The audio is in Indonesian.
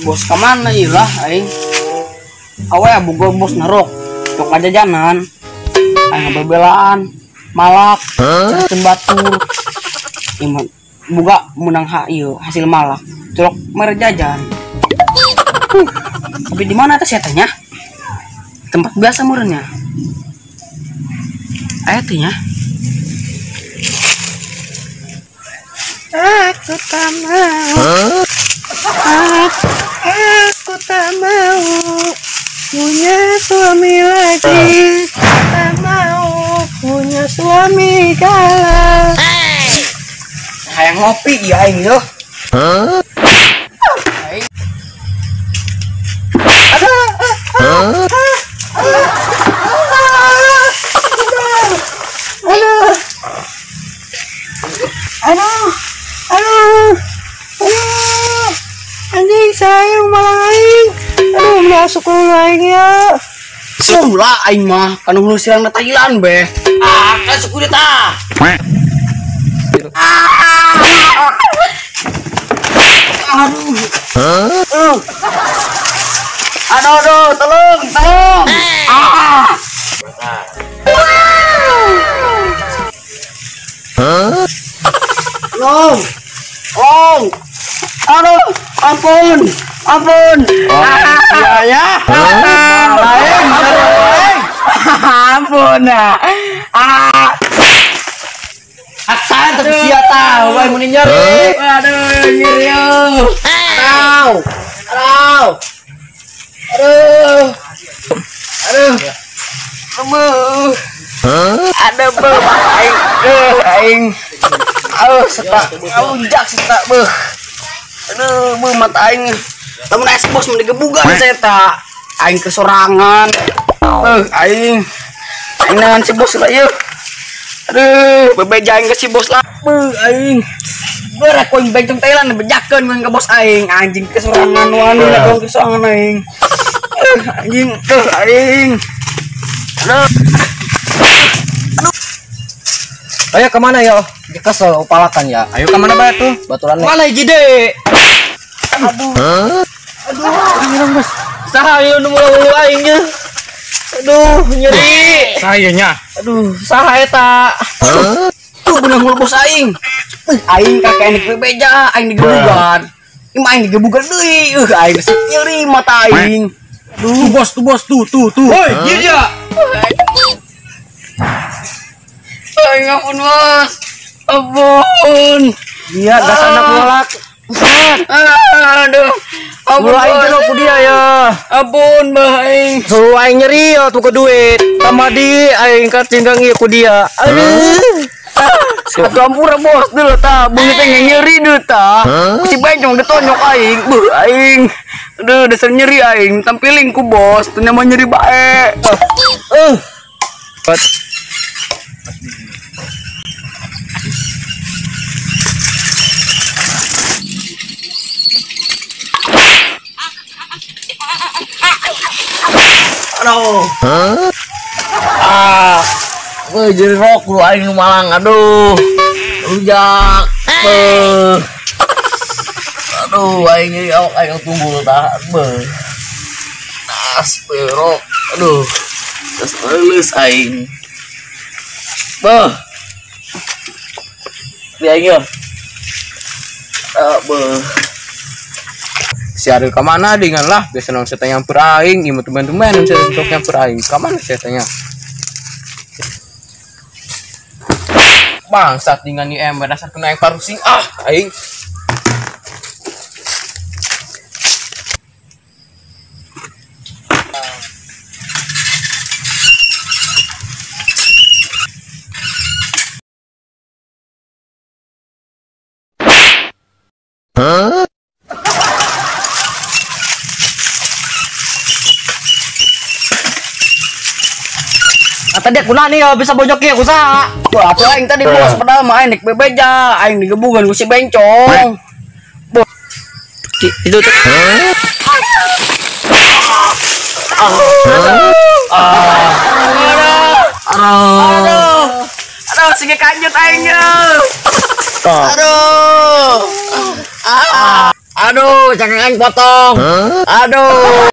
Bos kemana ilah aing? Awe boga bos narok. Cok aja janan. Aing bebelaan malak, cacing batur. Iman boga menang hasil malak. Colok mere jajan. Tapi di mana atas tanya? Tempat biasa murnya. Ayo tanya. Aku tak mau. Aku tak mau punya suami lagi. Tak mau punya suami galau. Hayang ngopi ya aing yo. Aduh, anjing sayang malah aing. Aduh, masuk ke aing ya. Sulah aing mah, kan hulu sirang na Thailand be. Kan suku dia tah. Aduh, tolong. Aduh, ampun. Ya. Ampun nah. Aksan tapi sia tahu, wae mun nyeri. Aduh, nyeri yo. Ada aing. Setak. Unjak setak beuh. Aduh, mata aing. Lamun es bos mun digebugan saya tak. Aing kesorangan. Aing dengan si bos lah yeuh. Aduh, bebeja aing ke si bos lah. Aing. Berak ko aing bentong Thailand bejakeun mun ke bos aing. Anjing kesorangan wani lah kesorangan aing. Anjing, aing. Aduh. Ayo kemana yo? Dikasih upalakan ya. Ayo kemana bayar tuh? Baturan mana jide? Aduh, nyerang bos. Saha yo nu mulu aing ge. Aduh, nyeri. Sayanya. Aduh, saha eta? Tuh bener mulu bos aing. Aing kakek aing bebeja, aing digebugan. Imah aing digebugan deui. Aing nyeri mata aing. Tuh bos. Woi, dia. Aing ampun bos. Ampun. Iya, gas anak bolak. Aduh. Ampun aing teh ku dia ya. Ampun aing. Suruh aing nyeri yo tuh ke duit. Tamadi aing kacinggang ieu ku dia. Aduh. Aku ampura bos dulu tah. Bunyi pengen nyeri dulu tah. Si bencong ditonyok aing. Aing. Aduh, dasar nyeri aing. Tampiling ku bos. Teu nama nyeri bae. Aduh. Jadi rok lu aing nu malang. Aduh. Rujak. Aduh, aing nyeri awak aing tunggul tah. Nas berok. Aduh. Terus lulus aing. Dia aing yo. Si Ariel kemana dengan lah biasa nong saya tanya peraing imut teman-teman nong saya untuknya peraing kemana saya tanya bangsat dengan ni ember dasar kena yang parusing aing tadi aku nih bisa bojoknya aku sah. Wah, apa aing tadi bos padahal mah aing bebeja, aing digebugan ku si bencong. Itu tuh. Aduh, sige kanjut aingnya. Aduh. Aduh, cangkang aing potong. Aduh.